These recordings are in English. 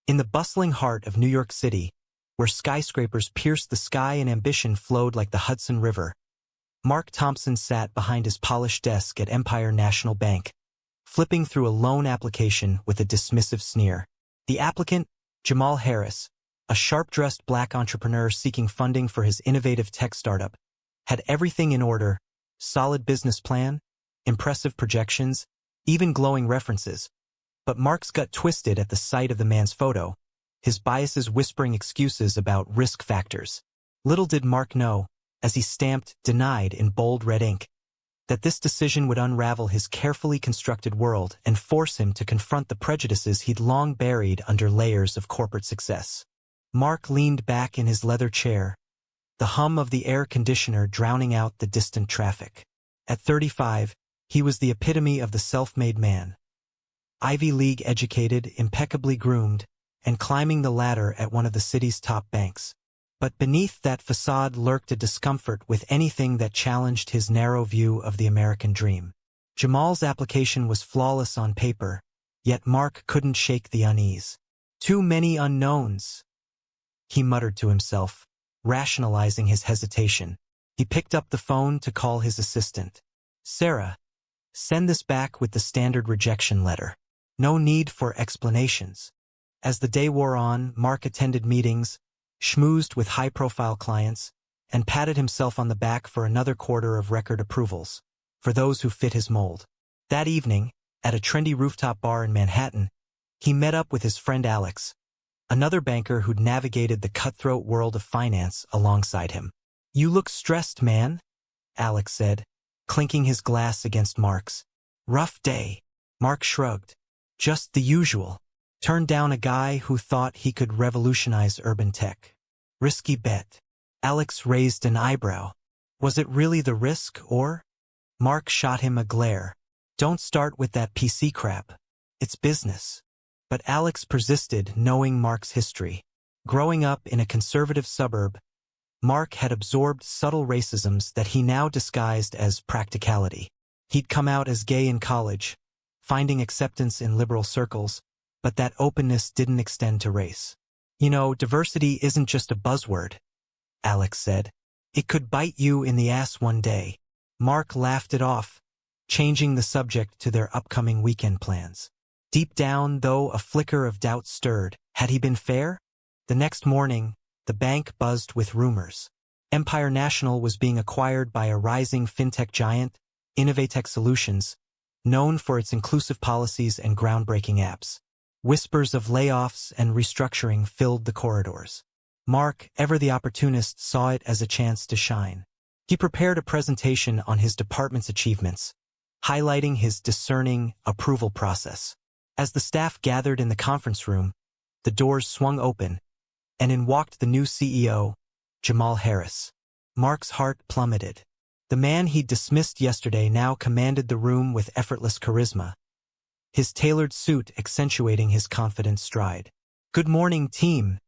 In the bustling heart of New York City, where skyscrapers pierced the sky and ambition flowed like the Hudson River, Mark Thompson sat behind his polished desk at Empire National Bank, flipping through a loan application with a dismissive sneer. The applicant, Jamal Harris, a sharp-dressed black entrepreneur seeking funding for his innovative tech startup, had everything in order: solid business plan, impressive projections, even glowing references. But Mark's gut twisted at the sight of the man's photo, his biases whispering excuses about risk factors. Little did Mark know, as he stamped "denied" in bold red ink, that this decision would unravel his carefully constructed world and force him to confront the prejudices he'd long buried under layers of corporate success. Mark leaned back in his leather chair, the hum of the air conditioner drowning out the distant traffic. At 35, he was the epitome of the self-made man. Ivy League educated, impeccably groomed, and climbing the ladder at one of the city's top banks. But beneath that facade lurked a discomfort with anything that challenged his narrow view of the American dream. Jamal's application was flawless on paper, yet Mark couldn't shake the unease. Too many unknowns, he muttered to himself, rationalizing his hesitation. He picked up the phone to call his assistant. "Sarah, send this back with the standard rejection letter. No need for explanations." As the day wore on, Mark attended meetings, schmoozed with high-profile clients, and patted himself on the back for another quarter of record approvals, for those who fit his mold. That evening, at a trendy rooftop bar in Manhattan, he met up with his friend Alex, another banker who'd navigated the cutthroat world of finance alongside him. "You look stressed, man," Alex said, clinking his glass against Mark's. "Rough day." Mark shrugged. "Just the usual. Turned down a guy who thought he could revolutionize urban tech. Risky bet." Alex raised an eyebrow. Was it really the risk, or? Mark shot him a glare. "Don't start with that PC crap. It's business." But Alex persisted, knowing Mark's history. Growing up in a conservative suburb, Mark had absorbed subtle racisms that he now disguised as practicality. He'd come out as gay in college, finding acceptance in liberal circles, but that openness didn't extend to race. "You know, diversity isn't just a buzzword," Alex said. "It could bite you in the ass one day." Mark laughed it off, changing the subject to their upcoming weekend plans. Deep down, though, a flicker of doubt stirred. Had he been fair? The next morning, the bank buzzed with rumors. Empire National was being acquired by a rising fintech giant, Innovatech Solutions, known for its inclusive policies and groundbreaking apps. Whispers of layoffs and restructuring filled the corridors. Mark, ever the opportunist, saw it as a chance to shine. He prepared a presentation on his department's achievements, highlighting his discerning approval process. As the staff gathered in the conference room, the doors swung open, and in walked the new CEO, Jamal Harris. Mark's heart plummeted. The man he'd dismissed yesterday now commanded the room with effortless charisma, his tailored suit accentuating his confident stride. "Good morning, team,"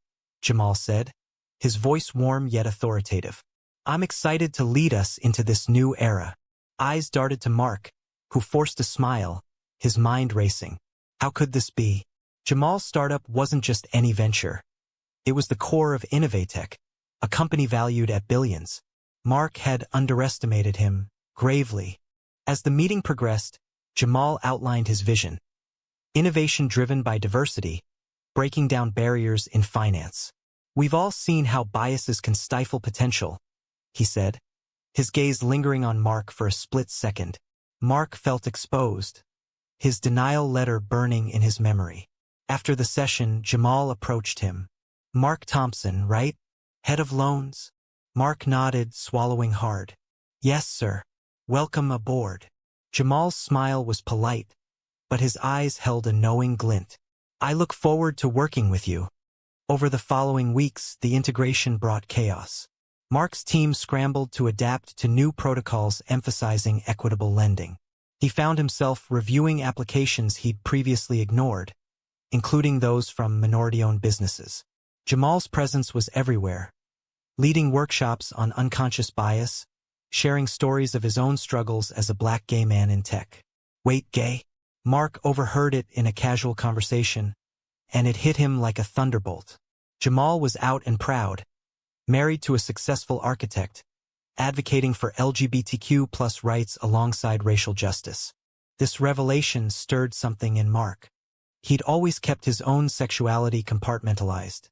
Jamal said, his voice warm yet authoritative. "I'm excited to lead us into this new era." Eyes darted to Mark, who forced a smile, his mind racing. How could this be? Jamal's startup wasn't just any venture. It was the core of Innovatech, a company valued at billions. Mark had underestimated him, gravely. As the meeting progressed, Jamal outlined his vision. Innovation driven by diversity, breaking down barriers in finance. "We've all seen how biases can stifle potential," he said, his gaze lingering on Mark for a split second. Mark felt exposed, his denial letter burning in his memory. After the session, Jamal approached him. "Mark Thompson, right? Head of loans?" Mark nodded, swallowing hard. "Yes, sir. Welcome aboard." Jamal's smile was polite, but his eyes held a knowing glint. "I look forward to working with you." Over the following weeks, the integration brought chaos. Mark's team scrambled to adapt to new protocols emphasizing equitable lending. He found himself reviewing applications he'd previously ignored, including those from minority-owned businesses. Jamal's presence was everywhere, leading workshops on unconscious bias, sharing stories of his own struggles as a black gay man in tech. "Wait, gay?" Mark overheard it in a casual conversation, and it hit him like a thunderbolt. Jamal was out and proud, married to a successful architect, advocating for LGBTQ plus rights alongside racial justice. This revelation stirred something in Mark. He'd always kept his own sexuality compartmentalized.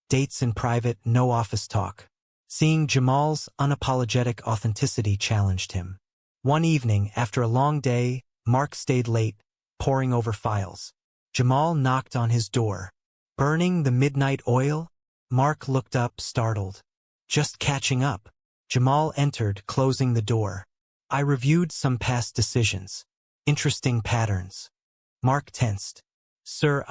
Dates in private, no office talk. Seeing Jamal's unapologetic authenticity challenged him. One evening, after a long day, Mark stayed late, poring over files. Jamal knocked on his door. "Burning the midnight oil?" Mark looked up, startled. "Just catching up." Jamal entered, closing the door. "I reviewed some past decisions. Interesting patterns." Mark tensed. "Sir,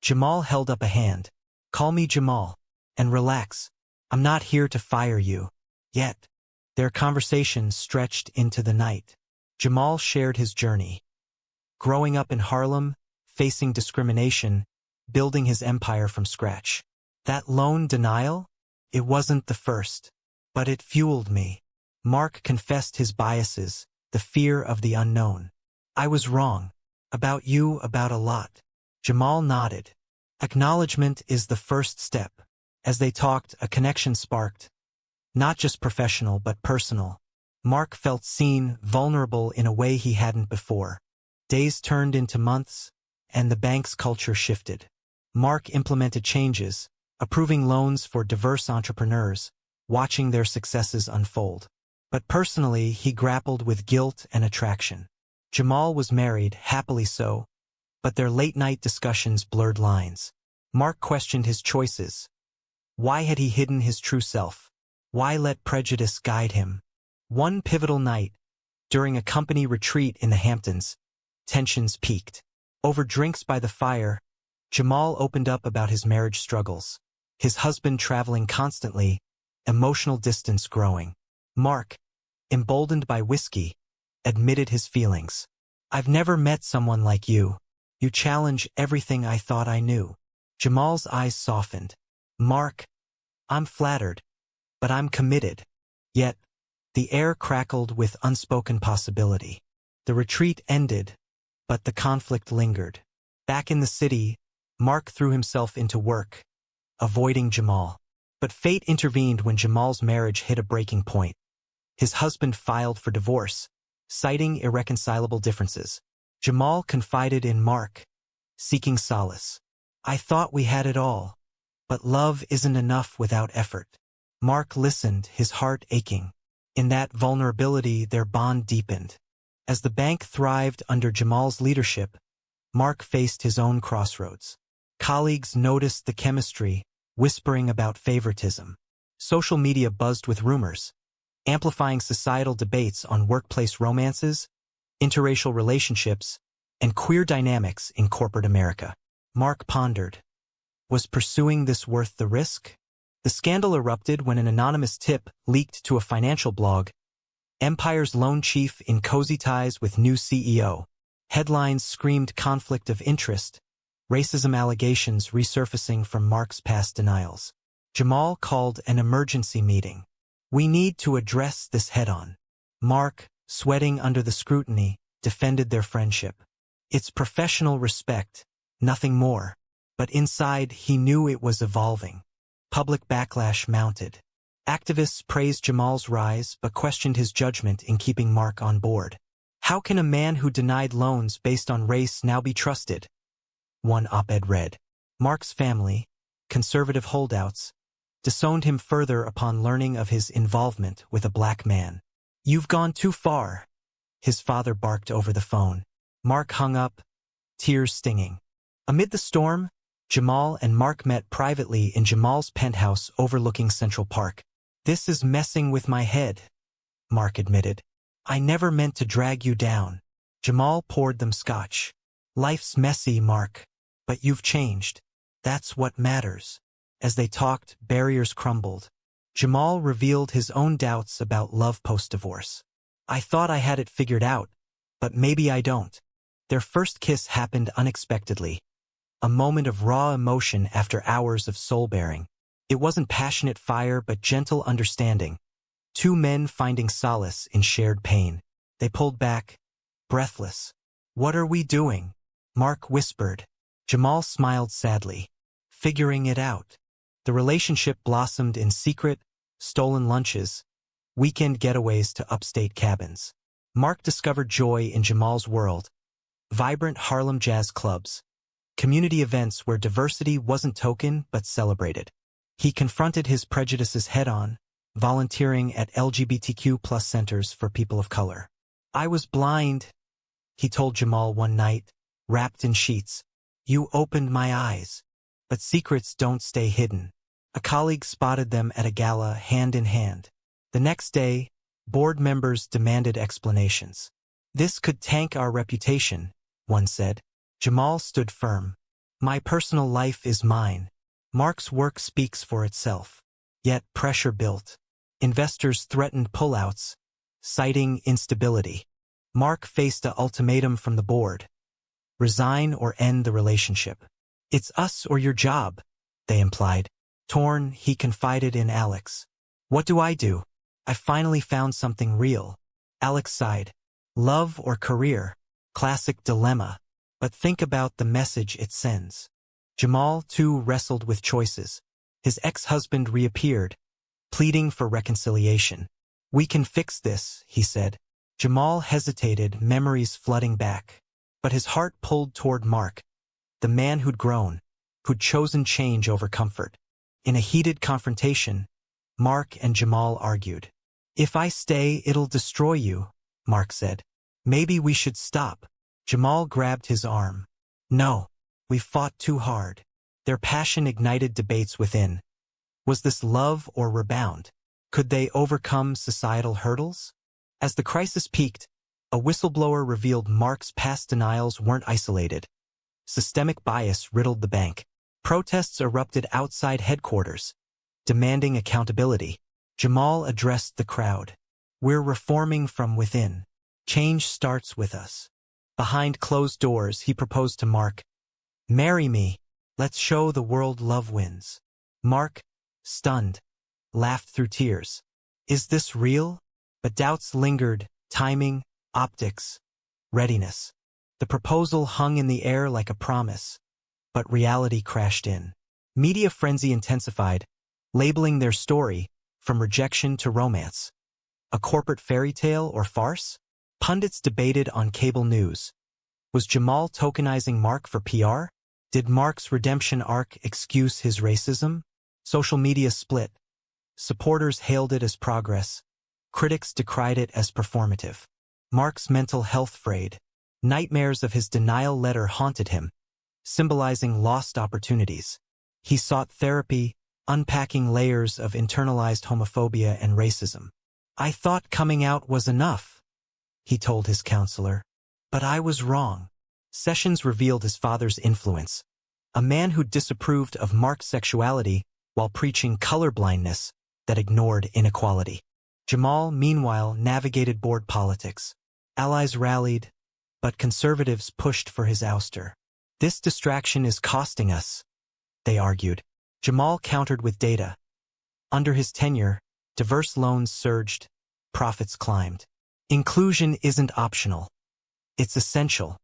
Jamal held up a hand. "Call me Jamal. And relax. I'm not here to fire you. Yet." Their conversation stretched into the night. Jamal shared his journey. Growing up in Harlem, facing discrimination, building his empire from scratch. That lone denial? It wasn't the first. But it fueled me. Mark confessed his biases, the fear of the unknown. "I was wrong. About you, about a lot." Jamal nodded. Acknowledgement is the first step. As they talked, a connection sparked. Not just professional, but personal. Mark felt seen, vulnerable in a way he hadn't before. Days turned into months, and the bank's culture shifted. Mark implemented changes, approving loans for diverse entrepreneurs, watching their successes unfold. But personally, he grappled with guilt and attraction. Jamal was married, happily so, but their late-night discussions blurred lines. Mark questioned his choices. Why had he hidden his true self? Why let prejudice guide him? One pivotal night, during a company retreat in the Hamptons, tensions peaked. Over drinks by the fire, Jamal opened up about his marriage struggles. His husband traveling constantly, emotional distance growing. Mark, emboldened by whiskey, admitted his feelings. "I've never met someone like you. You challenge everything I thought I knew." Jamal's eyes softened. "Mark, I'm flattered, but I'm committed." Yet, the air crackled with unspoken possibility. The retreat ended, but the conflict lingered. Back in the city, Mark threw himself into work, avoiding Jamal. But fate intervened when Jamal's marriage hit a breaking point. His husband filed for divorce, citing irreconcilable differences. Jamal confided in Mark, seeking solace. "I thought we had it all, but love isn't enough without effort." Mark listened, his heart aching. In that vulnerability, their bond deepened. As the bank thrived under Jamal's leadership, Mark faced his own crossroads. Colleagues noticed the chemistry, whispering about favoritism. Social media buzzed with rumors, amplifying societal debates on workplace romances, interracial relationships, and queer dynamics in corporate America. Mark pondered. Was pursuing this worth the risk? The scandal erupted when an anonymous tip leaked to a financial blog. Empire's lone chief in cozy ties with new CEO. Headlines screamed conflict of interest, racism allegations resurfacing from Mark's past denials. Jamal called an emergency meeting. "We need to address this head-on." Mark, sweating under the scrutiny, defended their friendship. It's professional respect, nothing more. But inside, he knew it was evolving. Public backlash mounted. Activists praised Jamal's rise but questioned his judgment in keeping Mark on board. How can a man who denied loans based on race now be trusted? One op-ed read. Mark's family, conservative holdouts, disowned him further upon learning of his involvement with a black man. "You've gone too far," his father barked over the phone. Mark hung up, tears stinging. Amid the storm, Jamal and Mark met privately in Jamal's penthouse overlooking Central Park. "This is messing with my head," Mark admitted. "I never meant to drag you down." Jamal poured them scotch. "Life's messy, Mark, but you've changed. That's what matters." As they talked, barriers crumbled. Jamal revealed his own doubts about love post-divorce. "I thought I had it figured out, but maybe I don't." Their first kiss happened unexpectedly. A moment of raw emotion after hours of soul-bearing. It wasn't passionate fire but gentle understanding. Two men finding solace in shared pain. They pulled back, breathless. "What are we doing?" Mark whispered. Jamal smiled sadly, figuring it out. The relationship blossomed in secret, stolen lunches, weekend getaways to upstate cabins. Mark discovered joy in Jamal's world, vibrant Harlem jazz clubs, community events where diversity wasn't token but celebrated. He confronted his prejudices head-on, volunteering at LGBTQ+ centers for people of color. "I was blind," he told Jamal one night, wrapped in sheets. "You opened my eyes." But secrets don't stay hidden. A colleague spotted them at a gala hand in hand. The next day, board members demanded explanations. "This could tank our reputation," one said. Jamal stood firm. "My personal life is mine. Mark's work speaks for itself." Yet pressure built. Investors threatened pullouts, citing instability. Mark faced an ultimatum from the board: resign or end the relationship. "It's us or your job," they implied. Torn, he confided in Alex. "What do I do? I finally found something real." Alex sighed. "Love or career? Classic dilemma. But think about the message it sends." Jamal, too, wrestled with choices. His ex-husband reappeared, pleading for reconciliation. "We can fix this," he said. Jamal hesitated, memories flooding back. But his heart pulled toward Mark, the man who'd grown, who'd chosen change over comfort. In a heated confrontation, Mark and Jamal argued. "If I stay, it'll destroy you," Mark said. "Maybe we should stop." Jamal grabbed his arm. "No, we fought too hard." Their passion ignited debates within. Was this love or rebound? Could they overcome societal hurdles? As the crisis peaked, a whistleblower revealed Mark's past denials weren't isolated. Systemic bias riddled the bank. Protests erupted outside headquarters, demanding accountability. Jamal addressed the crowd. "We're reforming from within. Change starts with us." Behind closed doors, he proposed to Mark, "Marry me. Let's show the world love wins." Mark, stunned, laughed through tears. "Is this real?" But doubts lingered: timing, optics, readiness. The proposal hung in the air like a promise, but reality crashed in. Media frenzy intensified, labeling their story from rejection to romance. A corporate fairy tale or farce? Pundits debated on cable news. Was Jamal tokenizing Mark for PR? Did Mark's redemption arc excuse his racism? Social media split. Supporters hailed it as progress. Critics decried it as performative. Mark's mental health frayed. Nightmares of his denial letter haunted him, symbolizing lost opportunities. He sought therapy, unpacking layers of internalized homophobia and racism. "I thought coming out was enough," he told his counselor. "But I was wrong." Sessions revealed his father's influence, a man who disapproved of Mark's sexuality while preaching colorblindness that ignored inequality. Jamal, meanwhile, navigated board politics. Allies rallied, but conservatives pushed for his ouster. "This distraction is costing us," they argued. Jamal countered with data. Under his tenure, diverse loans surged, profits climbed. Inclusion isn't optional. It's essential.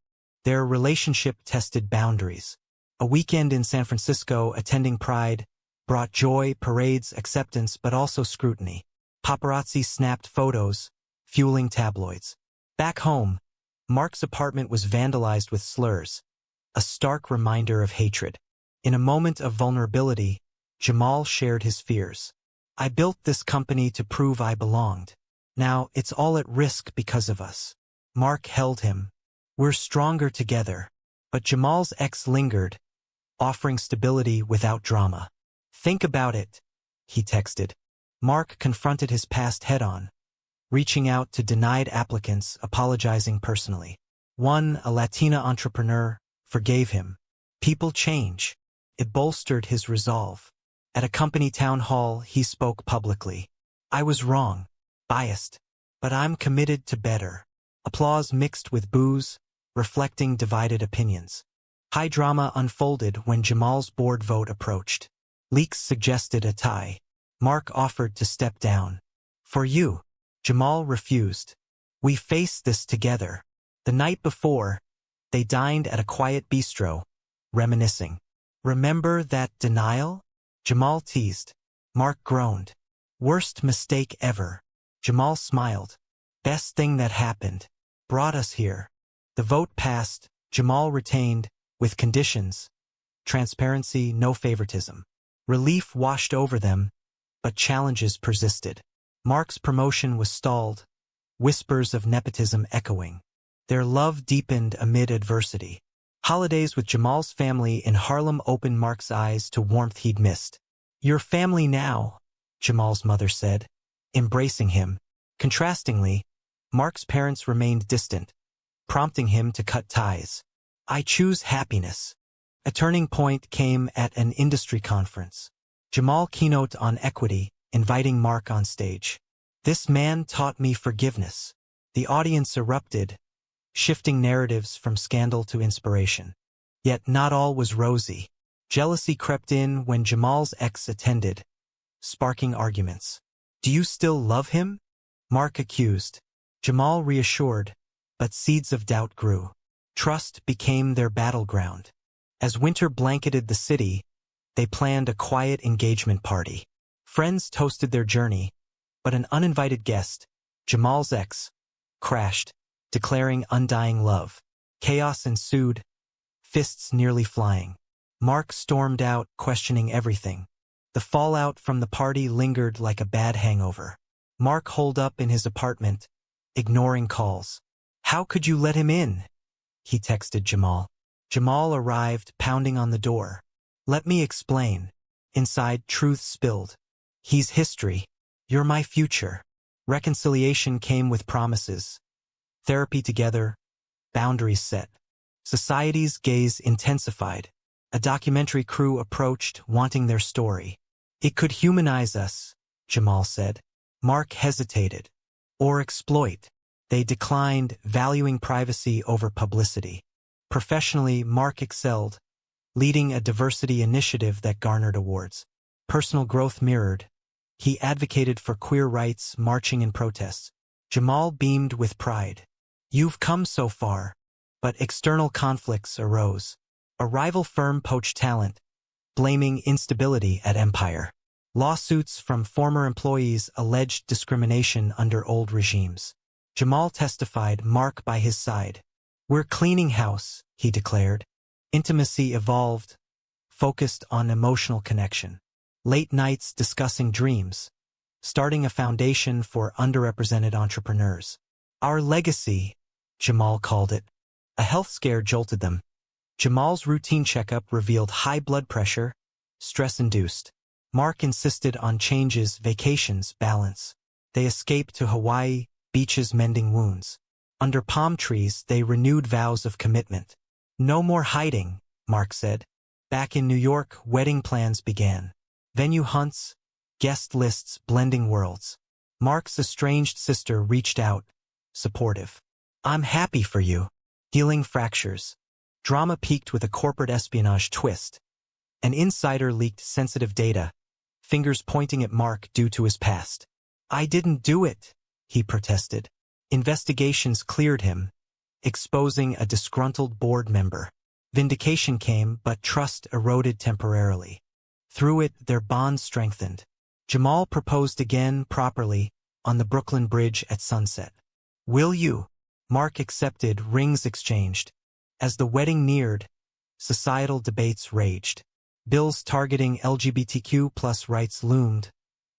Their relationship tested boundaries. A weekend in San Francisco attending Pride brought joy, parades, acceptance, but also scrutiny. Paparazzi snapped photos, fueling tabloids. Back home, Mark's apartment was vandalized with slurs, a stark reminder of hatred. In a moment of vulnerability, Jamal shared his fears. "I built this company to prove I belonged. Now it's all at risk because of us." Mark held him. "We're stronger together." But Jamal's ex lingered, offering stability without drama. "Think about it," he texted. Mark confronted his past head-on, reaching out to denied applicants, apologizing personally. One, a Latina entrepreneur, forgave him. People change. It bolstered his resolve. At a company town hall, he spoke publicly. "I was wrong, biased, but I'm committed to better." Applause mixed with boos, reflecting divided opinions. High drama unfolded when Jamal's board vote approached. Leaks suggested a tie. Mark offered to step down. "For you." Jamal refused. "We face this together." The night before, they dined at a quiet bistro, reminiscing. Remember that denial? Jamal teased. Mark groaned. Worst mistake ever. Jamal smiled. Best thing that happened. Brought us here. The vote passed. Jamal retained, with conditions. Transparency, no favoritism. Relief washed over them, but challenges persisted. Mark's promotion was stalled, whispers of nepotism echoing. Their love deepened amid adversity. Holidays with Jamal's family in Harlem opened Mark's eyes to warmth he'd missed. Your family now, Jamal's mother said, embracing him. Contrastingly, Mark's parents remained distant, prompting him to cut ties. I choose happiness. A turning point came at an industry conference. Jamal keynote on equity, inviting Mark on stage. This man taught me forgiveness. The audience erupted, shifting narratives from scandal to inspiration. Yet not all was rosy. Jealousy crept in when Jamal's ex attended, sparking arguments. Do you still love him? Mark accused. Jamal reassured, but seeds of doubt grew. Trust became their battleground. As winter blanketed the city, they planned a quiet engagement party. Friends toasted their journey, but an uninvited guest, Jamal's ex, crashed, declaring undying love. Chaos ensued, fists nearly flying. Mark stormed out, questioning everything. The fallout from the party lingered like a bad hangover. Mark holed up in his apartment, ignoring calls. How could you let him in? He texted Jamal. Jamal arrived, pounding on the door. Let me explain. Inside, truth spilled. He's history. You're my future. Reconciliation came with promises. Therapy together, boundaries set. Society's gaze intensified. A documentary crew approached, wanting their story. It could humanize us, Jamal said. Mark hesitated. Or exploit. They declined, valuing privacy over publicity. Professionally, Mark excelled, leading a diversity initiative that garnered awards. Personal growth mirrored. He advocated for queer rights, marching in protests. Jamal beamed with pride. You've come so far. But external conflicts arose. A rival firm poached talent, blaming instability at Empire. Lawsuits from former employees alleged discrimination under old regimes. Jamal testified, Mark by his side. We're cleaning house, he declared. Intimacy evolved, focused on emotional connection. Late nights discussing dreams, starting a foundation for underrepresented entrepreneurs. Our legacy, Jamal called it. A health scare jolted them. Jamal's routine checkup revealed high blood pressure, stress-induced. Mark insisted on changes, vacations, balance. They escaped to Hawaii, beaches mending wounds. Under palm trees, they renewed vows of commitment. No more hiding, Mark said. Back in New York, wedding plans began. Venue hunts, guest lists, blending worlds. Mark's estranged sister reached out, supportive. I'm happy for you. Healing fractures. Drama peaked with a corporate espionage twist. An insider leaked sensitive data, fingers pointing at Mark due to his past. I didn't do it, he protested. Investigations cleared him, exposing a disgruntled board member. Vindication came, but trust eroded temporarily. Through it, their bond strengthened. Jamal proposed again, properly, on the Brooklyn Bridge at sunset. Will you? Mark accepted, rings exchanged. As the wedding neared, societal debates raged. Bills targeting LGBTQ+ rights loomed,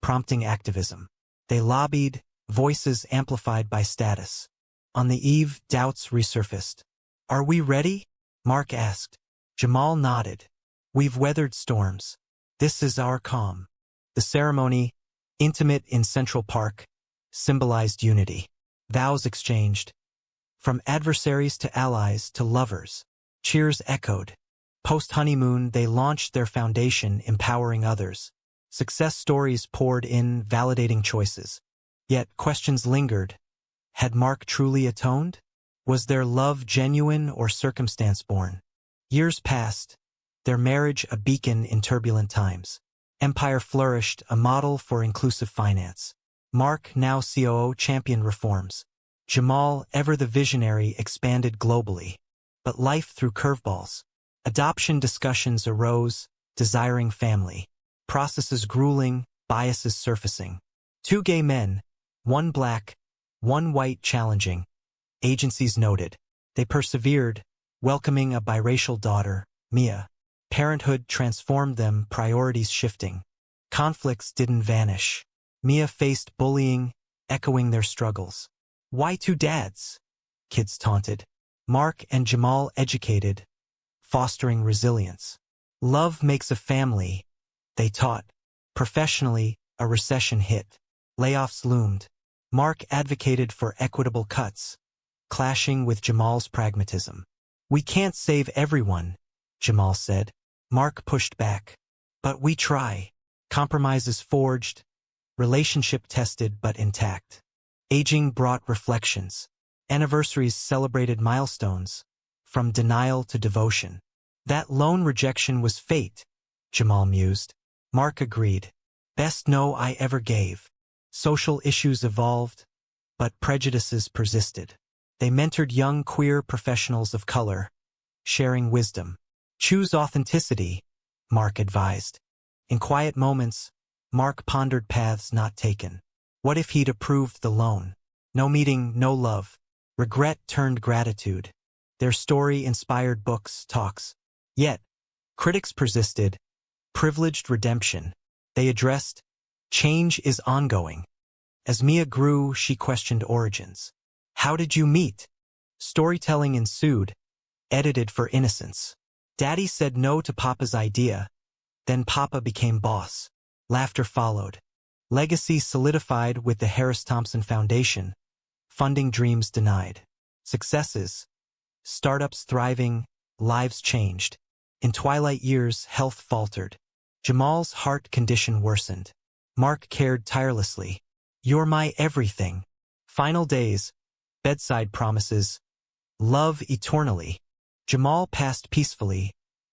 prompting activism. They lobbied, voices amplified by status. On the eve, doubts resurfaced. Are we ready? Mark asked. Jamal nodded. We've weathered storms. This is our calm. The ceremony, intimate in Central Park, symbolized unity. Vows exchanged. From adversaries to allies to lovers. Cheers echoed. Post-honeymoon, they launched their foundation, empowering others. Success stories poured in, validating choices. Yet questions lingered. Had Mark truly atoned? Was their love genuine or circumstance-born? Years passed, their marriage a beacon in turbulent times. Empire flourished, a model for inclusive finance. Mark, now COO, championed reforms. Jamal, ever the visionary, expanded globally. But life threw curveballs. Adoption discussions arose, desiring family. Processes grueling, biases surfacing. Two gay men, one black, one white challenging. Agencies noted. They persevered, welcoming a biracial daughter, Mia. Parenthood transformed them, priorities shifting. Conflicts didn't vanish. Mia faced bullying, echoing their struggles. Why two dads? Kids taunted. Mark and Jamal educated, fostering resilience. Love makes a family, they taught. Professionally, a recession hit. Layoffs loomed. Mark advocated for equitable cuts, clashing with Jamal's pragmatism. We can't save everyone, Jamal said. Mark pushed back. But we try. Compromises forged, relationship tested but intact. Aging brought reflections. Anniversaries celebrated milestones, from denial to devotion. That lone rejection was fate, Jamal mused. Mark agreed. Best no I ever gave. Social issues evolved, but prejudices persisted. They mentored young queer professionals of color, sharing wisdom. Choose authenticity, Mark advised. In quiet moments, Mark pondered paths not taken. What if he'd approved the loan? No meeting, no love. Regret turned gratitude. Their story inspired books, talks. Yet, critics persisted. Privileged redemption. They addressed, change is ongoing. As Mia grew, she questioned origins. How did you meet? Storytelling ensued, edited for innocence. Daddy said no to Papa's idea. Then Papa became boss. Laughter followed. Legacy solidified with the Harris Thompson Foundation. Funding dreams denied. Successes. Startups thriving, lives changed. In twilight years, health faltered. Jamal's heart condition worsened. Mark cared tirelessly. You're my everything. Final days. Bedside promises. Love eternally. Jamal passed peacefully,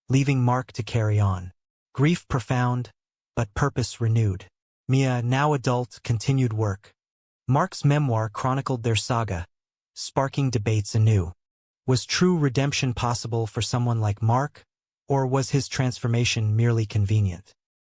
leaving Mark to carry on. Grief profound, but purpose renewed. Mia, now adult, continued work. Mark's memoir chronicled their saga, sparking debates anew. Was true redemption possible for someone like Mark, or was his transformation merely convenient?